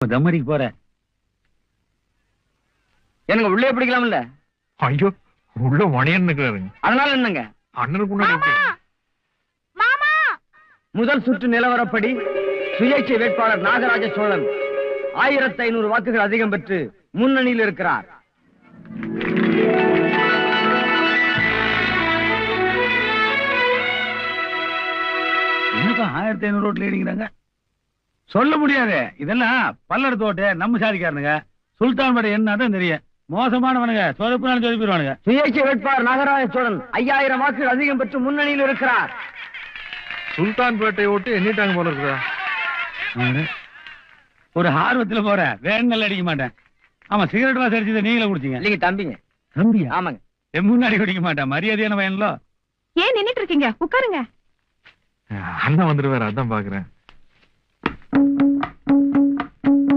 தம்மடிக்கு போற எனக்கு உள்ளே பிடிக்கலாம்ல? ஐயோ, உள்ள மணியன் இருக்கிறாருங்க. அதனால என்னங்க? அண்ணனுக்கு முன்னாடி முதல் சுற்று நிலவரப்படி சுயேட்சை வேட்பாளர் நாகராஜ சோழன் 1500 வாக்குகள் அதிகம் பெற்று முன்னணியில் இருக்கிறார். என்னப்பா 1500 ரோட்ல ஏடிக்கிறாங்க? சொல்ல முடியாது. இதெல்லாம் பல்லட தோட்டு நம்ம சாதிக்காரனுங்க. சுல்தான் படை என்னதான் தெரியும். மோசமானவனுங்க, சொதப்புனாலும் சொதப்பிடுவானுங்க. சுயேட்சை வேட்பாளர் நாகராஜ சோழன் 5000 வாக்குகள் அதிகம் பெற்று முன்னணியில் இருக்கிறார். சுல்தான் பேட்டை ஓட்டு எண்ணிட்டாங்க போல இருக்குதா? ஒரு ஆர்வத்துல போற, வேணும்னு அடிக்க மாட்டேன். ஆமா, சிகரெட் வாசம் அடிச்சதை நீங்களே குடிச்சீங்க. இல்லைங்க தம்பிங்க. தம்பியா? ஆமாங்க. என் முன்னாடி குடிக்க மாட்டேன். மரியாதையான வயன்லோ. ஏன் நின்னுட்டு இருக்கீங்க? உட்காருங்க. அண்ணன் வந்துருவாரு, அதான் பாக்குறேன்.